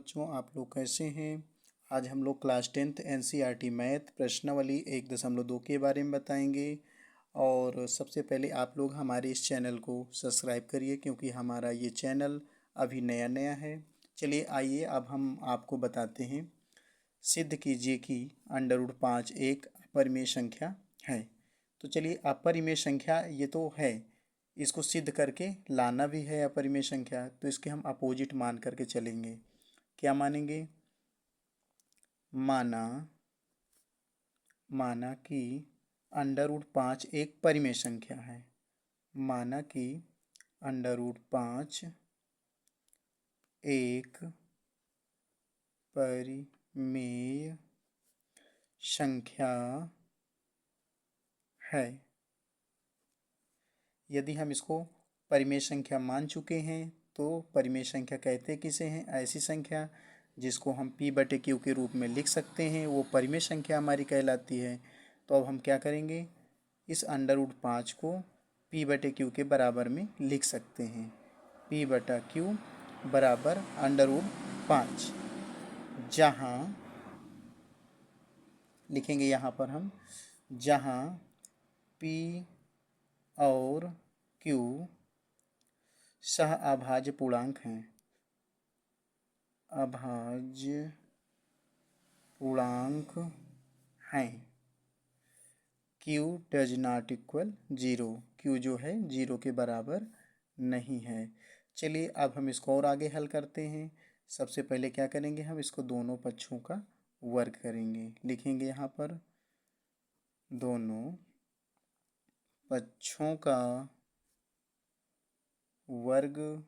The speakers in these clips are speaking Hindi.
बच्चों, आप लोग कैसे हैं। आज हम लोग क्लास 10th एनसीईआरटी मैथ प्रश्नावली 1.2 के बारे में बताएंगे। और सबसे पहले आप लोग हमारे इस चैनल को सब्सक्राइब करिए क्योंकि हमारा ये चैनल अभी नया नया है। चलिए आइए अब हम आपको बताते हैं। सिद्ध कीजिए कि √5 एक अपरिमेय संख्या है। तो चलिए अपरिमेय संख्या ये तो है, इसको सिद्ध करके लाना भी है अपरिमेय संख्या, तो इसके हम अपोजिट मान करके चलेंगे। क्या मानेंगे? माना कि √5 एक परिमेय संख्या है। माना कि √5 एक परिमेय संख्या है। यदि हम इसको परिमेय संख्या मान चुके हैं तो परिमेय संख्या कहते किसे हैं? ऐसी संख्या जिसको हम p/q के रूप में लिख सकते हैं, वो परिमेय संख्या हमारी कहलाती है। तो अब हम क्या करेंगे, इस √5 को p/q के बराबर में लिख सकते हैं। p/q बराबर √5, जहाँ लिखेंगे यहाँ पर हम, जहाँ p और q सह अभाज्य पूर्णांक हैं। अभाज्य पूर्णांक हैं। q does not equal 0, q जो है 0 के बराबर नहीं है। चलिए अब हम इसको और आगे हल करते हैं। सबसे पहले क्या करेंगे, हम इसको दोनों पक्षों का वर्ग करेंगे। लिखेंगे यहाँ पर दोनों पक्षों का वर्ग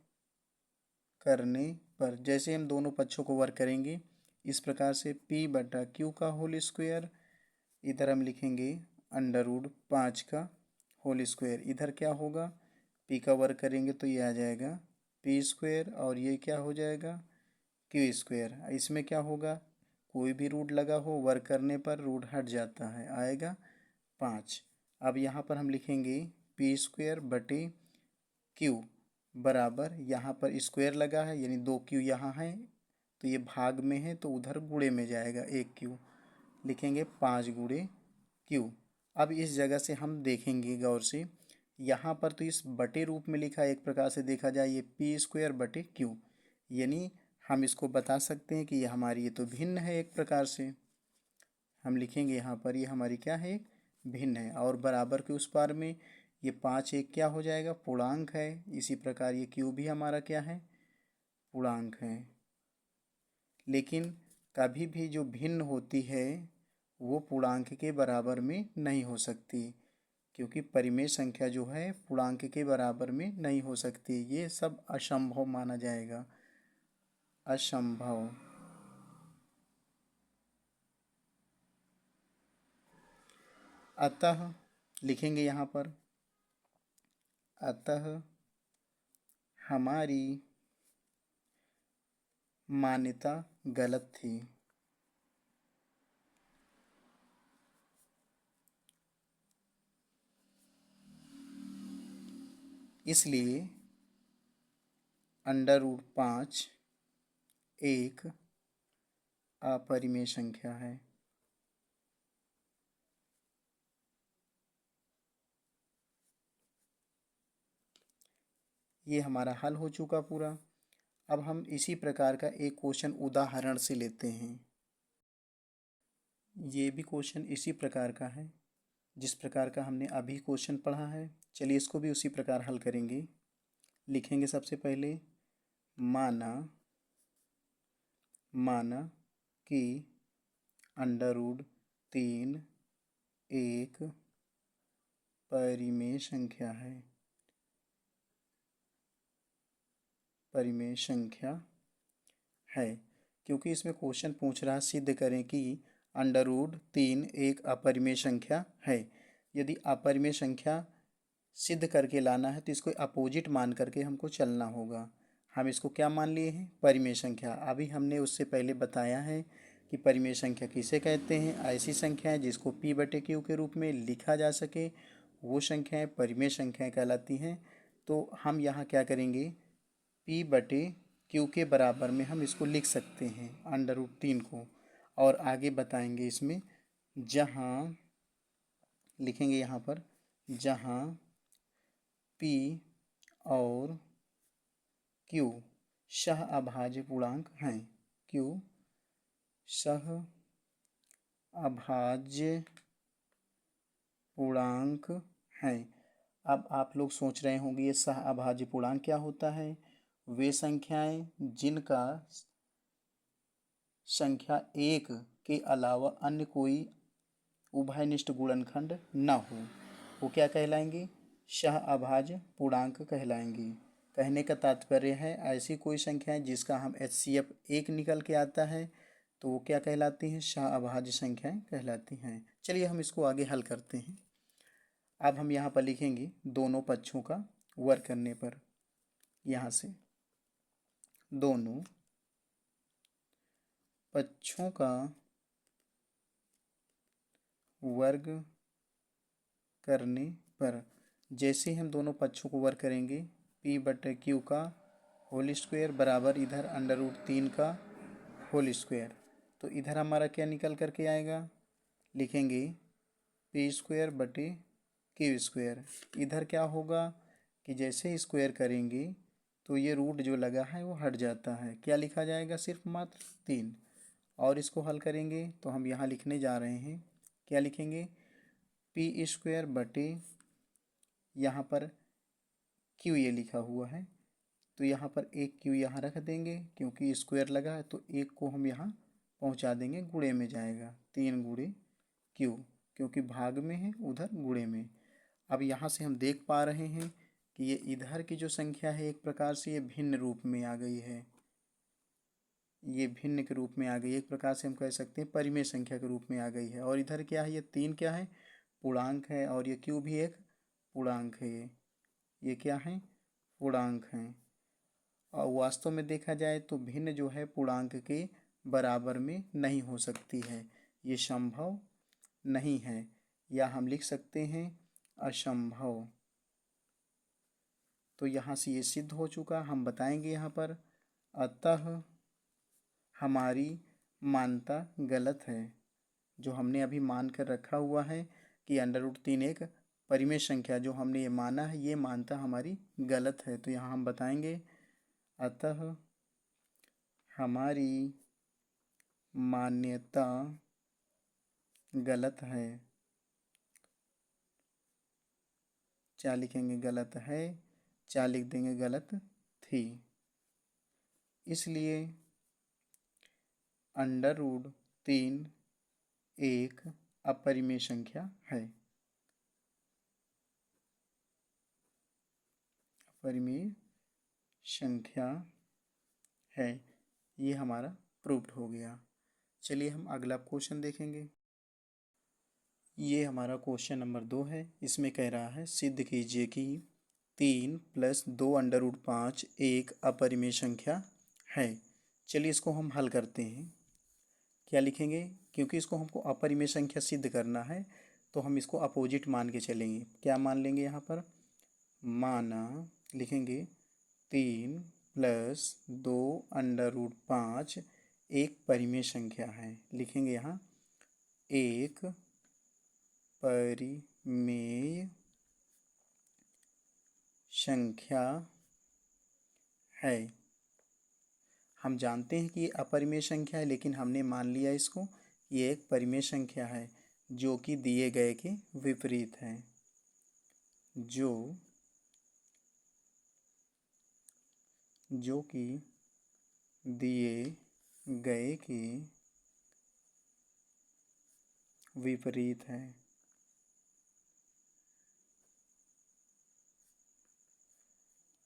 करने पर, जैसे हम दोनों पक्षों को वर्ग करेंगे इस प्रकार से p/q का होल स्क्वायर, इधर हम लिखेंगे √5 का होल स्क्वायर। इधर क्या होगा, p का वर्ग करेंगे तो ये आ जाएगा p² और ये क्या हो जाएगा q²। इसमें क्या होगा, कोई भी रूट लगा हो वर्ग करने पर रूट हट जाता है, आएगा 5। अब यहाँ पर हम लिखेंगे p²/q बराबर, यहाँ पर स्क्वायर लगा है यानी 2q यहाँ है तो ये भाग में है तो उधर गुणे में जाएगा 1q, लिखेंगे 5 × q। अब इस जगह से हम देखेंगे गौर से, यहाँ पर तो इस बटे रूप में लिखा है, एक प्रकार से देखा जाए ये p²/q, यानी हम इसको बता सकते हैं कि ये हमारी ये तो भिन्न है। एक प्रकार से हम लिखेंगे यहाँ पर ये हमारी क्या है, एक भिन्न है। और बराबर के उस पार में ये 5 एक क्या हो जाएगा, पूर्णांक है। इसी प्रकार ये q भी हमारा क्या है, पूर्णांक है। लेकिन कभी भी जो भिन्न होती है वो पूर्णांक के बराबर में नहीं हो सकती, क्योंकि परिमेय संख्या जो है पूर्णांक के बराबर में नहीं हो सकती। ये सब असंभव माना जाएगा, असंभव। अतः लिखेंगे यहाँ पर, अतः हमारी मान्यता गलत थी। इसलिए √5 एक अपरिमेय संख्या है। ये हमारा हल हो चुका पूरा। अब हम इसी प्रकार का एक क्वेश्चन उदाहरण से लेते हैं। ये भी क्वेश्चन इसी प्रकार का है जिस प्रकार का हमने अभी क्वेश्चन पढ़ा है। चलिए इसको भी उसी प्रकार हल करेंगे। लिखेंगे सबसे पहले, माना कि √3 एक परिमेय संख्या है। परिमेय संख्या है क्योंकि इसमें क्वेश्चन पूछ रहा है सिद्ध करें कि √3 एक अपरिमेय संख्या है। यदि अपरिमेय संख्या सिद्ध करके लाना है तो इसको अपोजिट मान करके हमको चलना होगा। हम इसको क्या मान लिए हैं, परिमेय संख्या। अभी हमने उससे पहले बताया है कि परिमेय संख्या किसे कहते हैं, ऐसी संख्याएं जिसको p/q के रूप में लिखा जा सके वो संख्याएं परिमेय संख्याएं कहलाती हैं। तो हम यहाँ क्या करेंगे, p/q क्यू के बराबर में हम इसको लिख सकते हैं √3 को। और आगे बताएंगे इसमें, जहाँ लिखेंगे यहाँ पर, जहाँ पी और क्यू सह अभाज्य पूर्णांक हैं, क्यू सह अभाज्य पूर्णांक हैं। अब आप लोग सोच रहे होंगे ये सह अभाज्य पूर्णांक क्या होता है। वे संख्याएं जिनका संख्या 1 के अलावा अन्य कोई उभयनिष्ठ गुणनखंड न हो, वो क्या कहलाएंगे, सह अभाज्य पूर्णांक कहलाएंगी। कहने का तात्पर्य है ऐसी कोई संख्याएं जिसका हम HCF 1 निकल के आता है तो वो क्या कहलाती हैं, सह अभाज्य संख्याएं कहलाती हैं। चलिए हम इसको आगे हल करते हैं। अब हम यहाँ पर लिखेंगे दोनों पक्षों का वर्ग करने पर, यहाँ से दोनों पक्षों का वर्ग करने पर, जैसे हम दोनों पक्षों को वर्ग करेंगे, P/Q का होल स्क्वायर बराबर इधर √3 का होल स्क्वायर, तो इधर हमारा क्या निकल करके आएगा, लिखेंगे P²/Q²। इधर क्या होगा कि जैसे स्क्वायर करेंगे तो ये रूट जो लगा है वो हट जाता है, क्या लिखा जाएगा, सिर्फ मात्र 3। और इसको हल करेंगे तो हम यहाँ लिखने जा रहे हैं, क्या लिखेंगे, P² यहाँ पर Q ये लिखा हुआ है तो यहाँ पर एक Q यहाँ रख देंगे, क्योंकि स्क्वायर लगा है तो एक को हम यहाँ पहुँचा देंगे, गुणे में जाएगा, 3 × Q, क्योंकि भाग में है उधर गुणे में। अब यहाँ से हम देख पा रहे हैं कि ये इधर की जो संख्या है एक प्रकार से ये भिन्न रूप में आ गई है, ये भिन्न के रूप में आ गई, एक प्रकार से हम कह सकते हैं परिमेय संख्या के रूप में आ गई है। और इधर क्या है, ये 3 क्या है, पूर्णांक है, और ये Q भी एक पूर्णांक है, ये क्या है, पूर्णांक हैं। और वास्तव में देखा जाए तो भिन्न जो है पूर्णांक के बराबर में नहीं हो सकती है, ये संभव नहीं है, या हम लिख सकते हैं असंभव। तो यहाँ से ये सिद्ध हो चुका, हम बताएंगे यहाँ पर, अतः हमारी मान्यता गलत है। जो हमने अभी मान कर रखा हुआ है कि √3 एक परिमेय संख्या, जो हमने ये माना है, ये मान्यता हमारी गलत है। तो यहाँ हम बताएंगे, अतः हमारी मान्यता गलत है। क्या लिखेंगे, गलत है, क्या लिख देंगे, गलत थी। इसलिए √3 एक अपरिमेय संख्या है, अपरिमेय संख्या है, ये हमारा प्रूव्ड हो गया। चलिए हम अगला क्वेश्चन देखेंगे। ये हमारा क्वेश्चन नंबर 2 है। इसमें कह रहा है, सिद्ध कीजिए कि 3 + 2 √5 एक अपरिमेय संख्या है। चलिए इसको हम हल करते हैं। क्या लिखेंगे, क्योंकि इसको हमको अपरिमेय संख्या सिद्ध करना है तो हम इसको अपोजिट मान के चलेंगे। क्या मान लेंगे यहाँ पर, माना, लिखेंगे 3 + 2 √5 एक परिमेय संख्या है। लिखेंगे यहाँ एक परिमेय संख्या है। हम जानते हैं कि ये अपरिमेय संख्या है, लेकिन हमने मान लिया इसको ये एक परिमेय संख्या है जो कि दिए गए के विपरीत है, जो कि दिए गए के विपरीत है।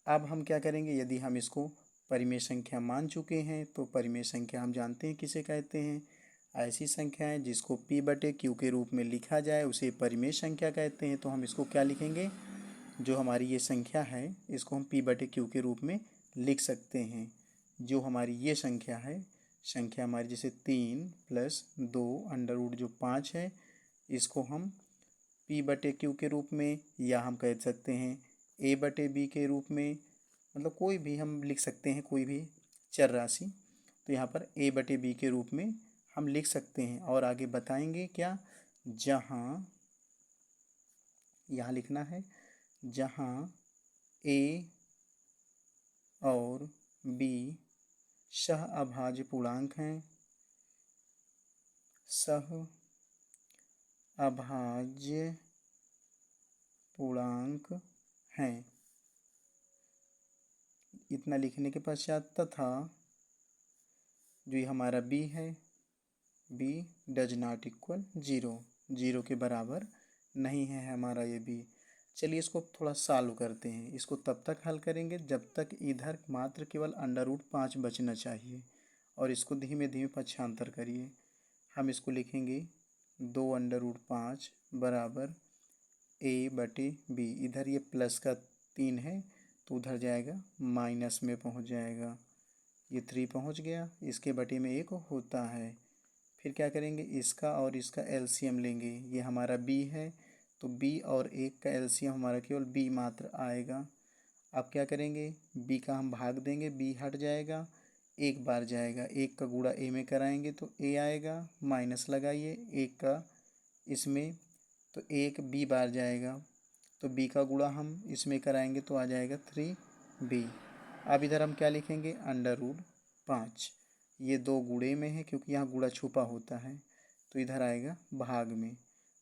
अब हम क्या करेंगे, यदि हम इसको परिमेय संख्या मान चुके हैं तो परिमेय संख्या हम जानते हैं किसे कहते हैं, ऐसी संख्याएं जिसको P/Q के रूप में लिखा जाए उसे परिमेय संख्या कहते हैं। तो हम इसको क्या लिखेंगे, जो हमारी ये संख्या है इसको हम P/Q के रूप में लिख सकते हैं। जो हमारी ये संख्या है, संख्या हमारी जैसे 3 + 2 √5 है, इसको हम P/Q के रूप में, या हम कह सकते हैं A/B के रूप में, मतलब कोई भी हम लिख सकते हैं, कोई भी चर राशि। तो यहाँ पर a बटे b के रूप में हम लिख सकते हैं और आगे बताएंगे क्या, जहाँ यहाँ लिखना है जहाँ a और b सह अभाज्य पूर्णांक हैं, सह अभाज्य पूर्णांक हैं। इतना लिखने के पश्चात तथा जो ये हमारा b है, b डज नॉट इक्वल 0, 0 के बराबर नहीं है हमारा ये b। चलिए इसको थोड़ा सॉल्व करते हैं। इसको तब तक हल करेंगे जब तक इधर मात्र केवल √5 बचना चाहिए, और इसको धीमे धीमे पक्षांतर करिए। हम इसको लिखेंगे 2√5 बराबर a बटे b। इधर ये प्लस का 3 है तो उधर जाएगा माइनस में पहुंच जाएगा, ये 3 पहुंच गया, इसके बटे में 1 होता है। फिर क्या करेंगे, इसका और इसका एलसीएम लेंगे। ये हमारा b है तो b और 1 का एलसीएम हमारा केवल b मात्र आएगा। अब क्या करेंगे, b का हम भाग देंगे, b हट जाएगा, एक बार जाएगा, 1 का गुणा a में कराएंगे तो a आएगा, माइनस लगाइए 1 का इसमें तो 1 b बार जाएगा, तो b का गुणा हम इसमें कराएंगे तो आ जाएगा 3b। अब इधर हम क्या लिखेंगे, √5। ये 2 गुणे में है क्योंकि यहाँ गुणा छुपा होता है, तो इधर आएगा भाग में।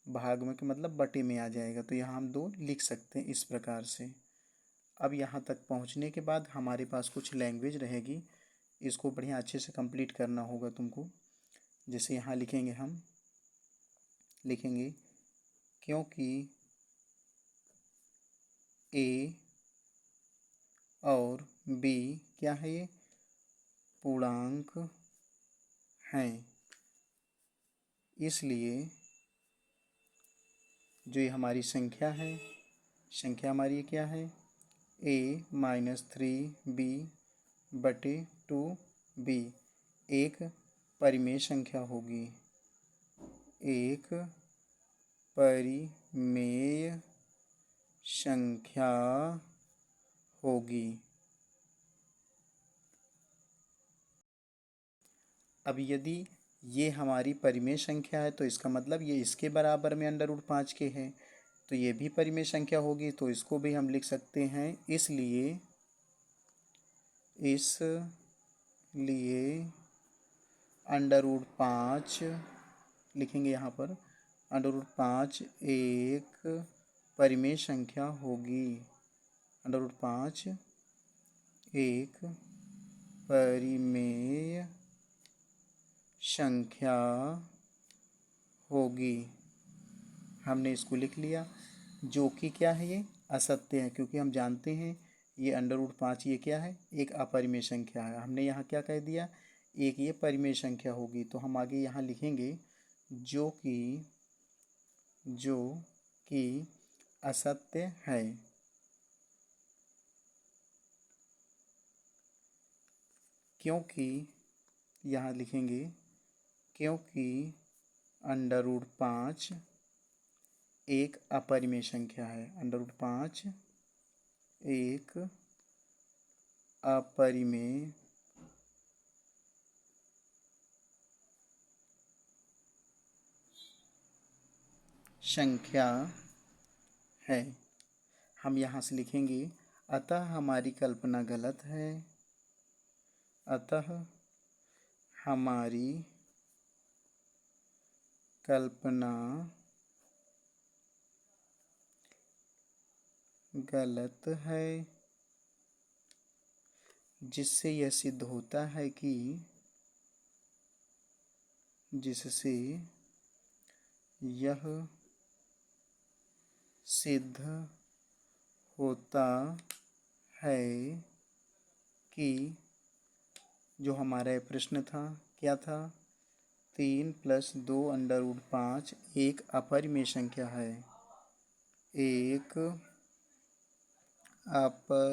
भाग में का मतलब बटे में आ जाएगा, तो यहाँ हम 2 लिख सकते हैं इस प्रकार से। अब यहाँ तक पहुँचने के बाद हमारे पास कुछ लैंग्वेज रहेगी, इसको बढ़िया अच्छे से कंप्लीट करना होगा तुमको। जैसे यहाँ लिखेंगे, हम लिखेंगे क्योंकि a और b क्या है, ये पूर्णांक हैं, इसलिए जो ये हमारी संख्या है, संख्या हमारी क्या है, a-3b बटे 2b एक परिमेय संख्या होगी, एक परिमेय संख्या होगी। अब यदि ये हमारी परिमेय संख्या है तो इसका मतलब ये इसके बराबर में √5 के है, तो ये भी परिमेय संख्या होगी, तो इसको भी हम लिख सकते हैं। इसलिए √5 लिखेंगे यहाँ पर, √5 एक परिमेय संख्या होगी, √5 एक परिमेय संख्या होगी। हमने इसको लिख लिया, जो कि क्या है, ये असत्य है, क्योंकि हम जानते हैं ये √5 ये क्या है, एक अपरिमेय संख्या है। हमने यहाँ क्या कह दिया, एक ये परिमेय संख्या होगी, तो हम आगे यहाँ लिखेंगे जो कि असत्य है। क्योंकि यहाँ लिखेंगे क्योंकि √5 एक अपरिमेय संख्या है, √5 एक अपरिमेय संख्या है। हम यहाँ से लिखेंगे अतः हमारी कल्पना गलत है, अतः हमारी कल्पना गलत है, जिससे यह सिद्ध होता है कि जिससे यह सिद्ध होता है कि जो हमारा प्रश्न था क्या था, 3 + 2 √5 एक अपरिमेय संख्या है, एक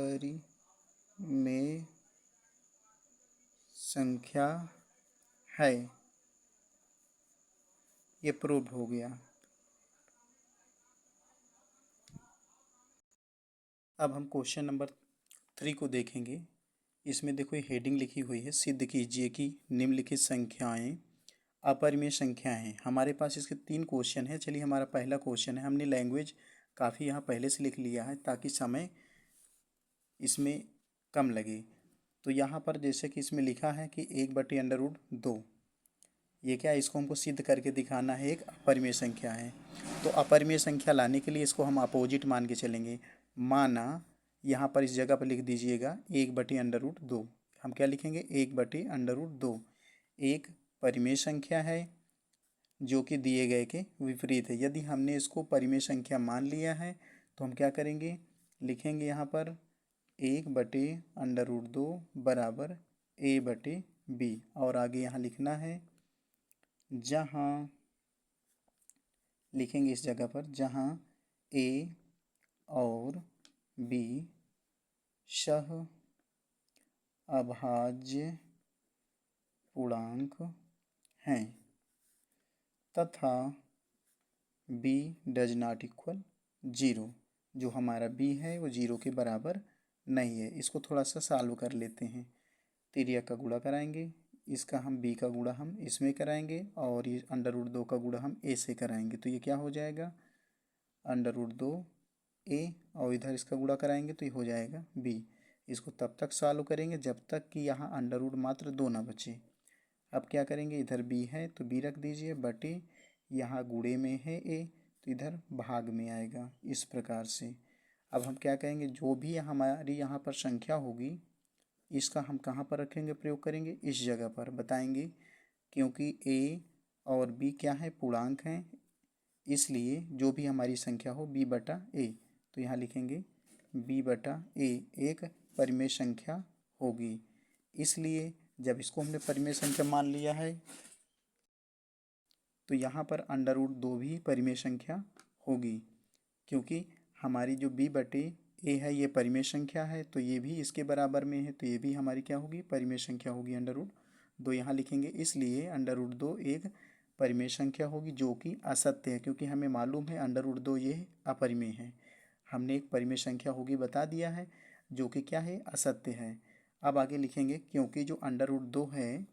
अपरिमेय संख्या है। ये प्रूव हो गया। अब हम क्वेश्चन नंबर 3 को देखेंगे। इसमें देखो ये हेडिंग लिखी हुई है, सिद्ध कीजिए कि निम्नलिखित संख्याएं अपरिमेय संख्याएं हैं। हमारे पास इसके 3 क्वेश्चन है। चलिए हमारा पहला क्वेश्चन है, हमने लैंग्वेज काफ़ी यहाँ पहले से लिख लिया है ताकि समय इसमें कम लगे। तो यहाँ पर जैसे कि इसमें लिखा है कि 1/√2, ये क्या है, इसको हमको सिद्ध करके दिखाना है, एक अपरिमेय संख्या है। तो अपरिमेय संख्या लाने के लिए इसको हम अपोजिट मान के चलेंगे। माना यहाँ पर इस जगह पर लिख दीजिएगा 1/√2। हम क्या लिखेंगे, 1/√2 एक परिमेय संख्या है जो कि दिए गए के विपरीत है। यदि हमने इसको परिमेय संख्या मान लिया है तो हम क्या करेंगे, लिखेंगे यहाँ पर 1/√2 बराबर a/b, और आगे यहाँ लिखना है जहाँ, लिखेंगे इस जगह पर जहाँ a और b सह अभाज्य पूर्णांक हैं तथा b डज नॉट इक्वल 0। जो हमारा b है वो 0 के बराबर नहीं है। इसको थोड़ा सा सॉल्व कर लेते हैं। तिर्यक का गुणा कराएंगे, इसका हम b का गुणा हम इसमें कराएंगे और ये √2 का गुणा हम a से कराएंगे। तो ये क्या हो जाएगा, √2 a, और इधर इसका गुणा कराएंगे तो ये हो जाएगा b। इसको तब तक सॉल्व करेंगे जब तक कि यहाँ अंडर मात्र 2 ना बचे। अब क्या करेंगे, इधर b है तो b रख दीजिए, बटे यहाँ गुणे में है a तो इधर भाग में आएगा, इस प्रकार से। अब हम क्या कहेंगे, जो भी हमारी यहाँ पर संख्या होगी इसका हम कहाँ पर रखेंगे, प्रयोग करेंगे इस जगह पर, बताएंगे क्योंकि a और b क्या है, पूर्णांक हैं, इसलिए जो भी हमारी संख्या हो b/a, तो यहाँ लिखेंगे b/a एक परिमेय संख्या होगी। इसलिए जब इसको हमने परिमेय संख्या मान लिया है तो यहाँ पर √2 भी परिमेय संख्या होगी, क्योंकि हमारी जो b/a है ये परिमेय संख्या है तो ये भी इसके बराबर में है, तो ये भी हमारी क्या होगी, परिमेय संख्या होगी। √2 यहाँ लिखेंगे, इसलिए √2 एक परिमेय संख्या होगी जो कि असत्य है, क्योंकि हमें मालूम है √2 ये अपरिमेय है। हमने एक परिमेय संख्या होगी बता दिया है जो कि क्या है, असत्य है। अब आगे लिखेंगे क्योंकि जो √2 है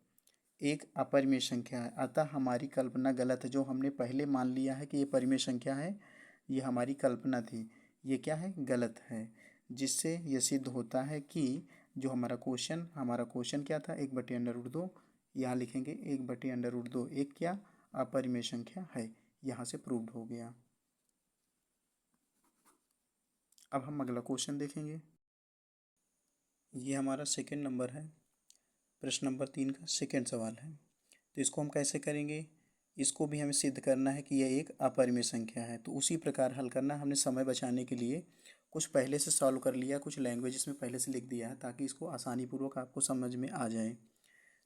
एक अपरिमेय संख्या है, अतः हमारी कल्पना गलत है। जो हमने पहले मान लिया है कि ये परिमेय संख्या है, ये हमारी कल्पना थी, ये क्या है, गलत है। जिससे ये सिद्ध होता है कि जो हमारा क्वेश्चन क्या था, 1/√2, यहाँ लिखेंगे 1/√2 एक क्या, अपरिमेय संख्या है। यहाँ से प्रूव्ड हो गया। अब हम अगला क्वेश्चन देखेंगे। ये हमारा सेकंड नंबर है, प्रश्न नंबर 3 का सेकंड सवाल है। तो इसको हम कैसे करेंगे, इसको भी हमें सिद्ध करना है कि यह एक अपरिमेय संख्या है। तो उसी प्रकार हल करना, हमने समय बचाने के लिए कुछ पहले से सॉल्व कर लिया, कुछ लैंग्वेज इसमें पहले से लिख दिया है ताकि इसको आसानी पूर्वक आपको समझ में आ जाए।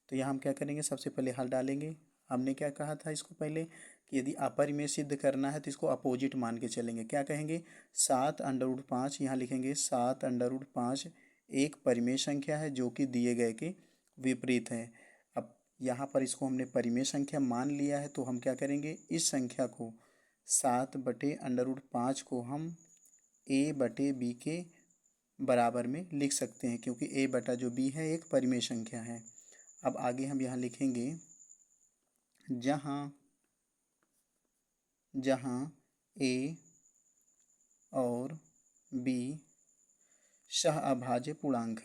तो यहाँ हम क्या करेंगे, सबसे पहले हल डालेंगे। हमने क्या कहा था इसको पहले कि यदि अपरिमेय सिद्ध करना है तो इसको अपोजिट मान के चलेंगे। क्या कहेंगे, 7√5, यहाँ लिखेंगे 7√5 एक परिमेय संख्या है जो कि दिए गए के विपरीत है। अब यहाँ पर इसको हमने परिमेय संख्या मान लिया है तो हम क्या करेंगे, इस संख्या को 7/√5 को हम a/b के बराबर में लिख सकते हैं, क्योंकि a/b है एक परिमेय संख्या है। अब आगे हम यहाँ लिखेंगे जहाँ a और b सह अभाज्य पूर्णांक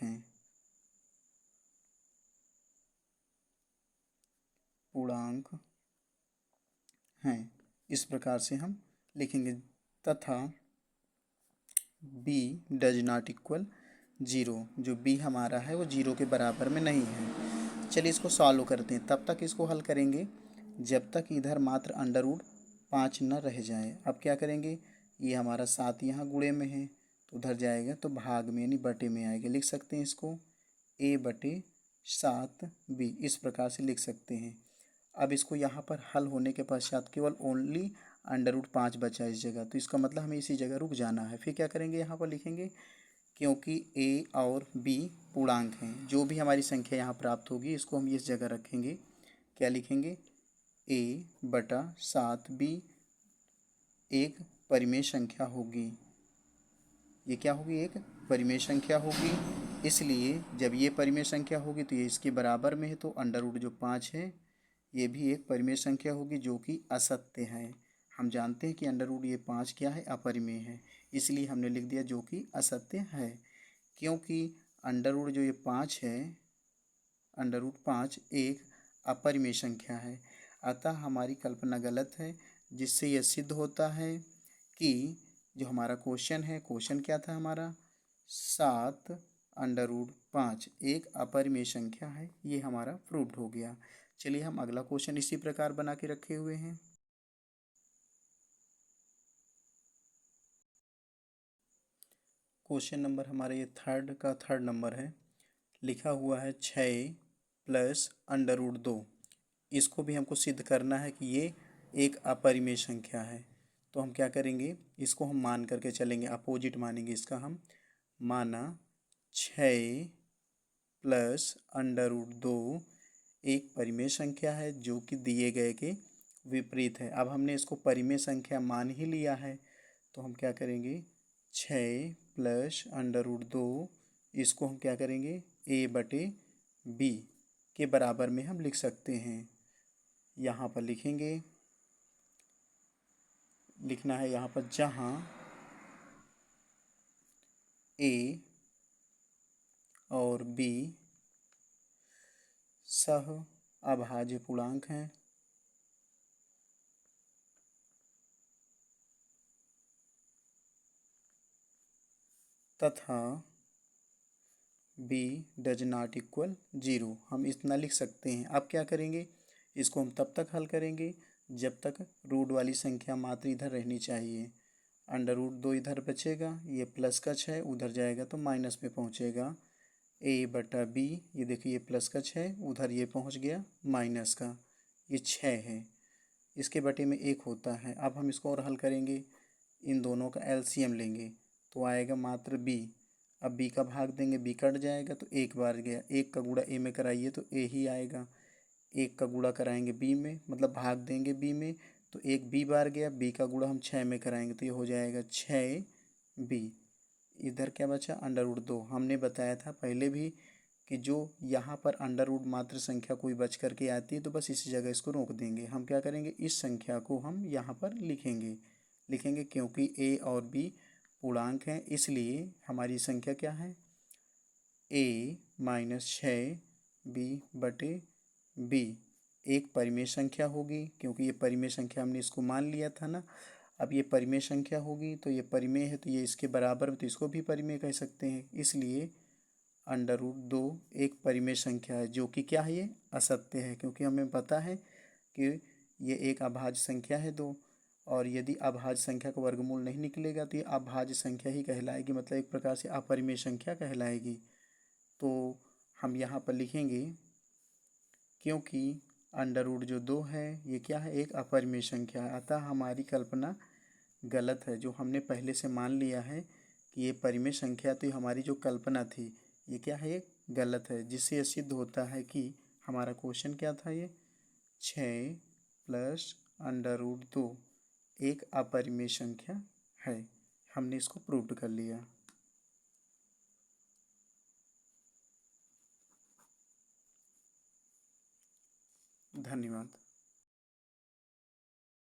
हैं, इस प्रकार से हम लिखेंगे, तथा b डज नॉट इक्वल 0, जो b हमारा है वो 0 के बराबर में नहीं है। चलिए इसको सॉल्व करते हैं, तब तक इसको हल करेंगे जब तक इधर मात्र √5 न रह जाए। अब क्या करेंगे, ये हमारा 7 यहाँ गुणे में है तो उधर जाएगा तो भाग में यानी बटे में आएगा। लिख सकते हैं इसको a/7b, इस प्रकार से लिख सकते हैं। अब इसको यहाँ पर हल होने के पश्चात केवल ओनली √5 बचा इस जगह, तो इसका मतलब हमें इसी जगह रुक जाना है। फिर क्या करेंगे, यहाँ पर लिखेंगे क्योंकि a और b पूर्णांक हैं, जो भी हमारी संख्या यहाँ प्राप्त होगी इसको हम इस जगह रखेंगे। क्या लिखेंगे, a/7b एक परिमेय संख्या होगी। ये क्या होगी, एक परिमेय संख्या होगी। इसलिए जब ये परिमेय संख्या होगी तो ये इसके बराबर में है, तो अंडर रूट जो 5 है ये भी एक परिमेय संख्या होगी जो कि असत्य है। हम जानते हैं कि अंडर रूट ये 5 क्या है, अपरिमेय है, इसलिए हमने लिख दिया जो कि असत्य है। क्योंकि अंडर रूट जो ये 5 है, अंडर रूट 5 एक अपरिमेय संख्या है, अतः हमारी कल्पना गलत है, जिससे यह सिद्ध होता है कि जो हमारा क्वेश्चन है, क्वेश्चन क्या था हमारा, 7 अंडर रूट 5 एक अपरिमेय संख्या है, ये हमारा प्रूव्ड हो गया। चलिए हम अगला क्वेश्चन इसी प्रकार बना के रखे हुए हैं। क्वेश्चन नंबर हमारा ये थर्ड नंबर है। लिखा हुआ है 6 प्लस अंडर रूट 2। इसको भी हमको सिद्ध करना है कि ये एक अपरिमेय संख्या है। तो हम क्या करेंगे, इसको हम मान करके चलेंगे, अपोजिट मानेंगे इसका हम। माना 6 प्लस अंडर रूट 2 एक परिमेय संख्या है जो कि दिए गए के विपरीत है। अब हमने इसको परिमेय संख्या मान ही लिया है, तो हम क्या करेंगे, 6 प्लस अंडर रूट 2 इसको हम क्या करेंगे, a बटे b के बराबर में हम लिख सकते हैं। यहाँ पर लिखेंगे, लिखना है यहाँ पर जहाँ a और b सह अभाज्य पूर्णांक हैं तथा b डज नॉट इक्वल 0। हम इतना लिख सकते हैं। अब क्या करेंगे, इसको हम तब तक हल करेंगे जब तक रूट वाली संख्या मात्र इधर रहनी चाहिए। अंडर रूट 2 इधर बचेगा, ये प्लस का 6 उधर जाएगा तो माइनस में पहुँचेगा। a बटा b, ये देखिए ये प्लस का 6 उधर ये पहुँच गया माइनस का, ये 6 है, इसके बटे में 1 होता है। अब हम इसको और हल करेंगे, इन दोनों का एलसीएम लेंगे तो आएगा मात्र b। अब b का भाग देंगे, b कट जाएगा तो एक बार गया, एक का गुणा a में कराइए तो a ही आएगा। एक का गुणा कराएंगे b में, मतलब भाग देंगे b में, तो एक b बार गया, b का गुणा हम 6 में कराएंगे तो ये हो जाएगा 6b। इधर क्या बचा, अंडर रूट 2। हमने बताया था पहले भी कि जो यहाँ पर अंडर रूट मात्र संख्या कोई बच करके आती है तो बस इसी जगह इसको रोक देंगे। हम क्या करेंगे, इस संख्या को हम यहाँ पर लिखेंगे क्योंकि a और b पूर्णांक हैं, इसलिए हमारी संख्या क्या है, a माइनस 6b बटे b एक परिमेय संख्या होगी, क्योंकि ये परिमेय संख्या हमने इसको मान लिया था ना। अब ये परिमेय संख्या होगी तो ये परिमेय है तो ये इसके बराबर है, तो इसको भी परिमेय कह सकते हैं। इसलिए अंडर रूट 2 एक परिमेय संख्या है जो कि क्या है, ये असत्य है, क्योंकि हमें पता है कि ये एक अभाज्य संख्या है 2, और यदि अभाज्य संख्या का वर्गमूल नहीं निकलेगा तो ये अभाज्य संख्या ही कहलाएगी, मतलब एक प्रकार से अपरिमेय संख्या कहलाएगी। तो हम यहाँ पर लिखेंगे क्योंकि अंडर रूट जो 2 है ये क्या है, एक अपरिमेय संख्या है, अतः हमारी कल्पना गलत है। जो हमने पहले से मान लिया है कि ये परिमेय संख्या, तो हमारी जो कल्पना थी ये क्या है, ये गलत है, जिससे यह सिद्ध होता है कि हमारा क्वेश्चन क्या था, ये 6 प्लस अंडर रूट 2 एक अपरिमेय संख्या है। हमने इसको प्रूव कर लिया। धन्यवाद।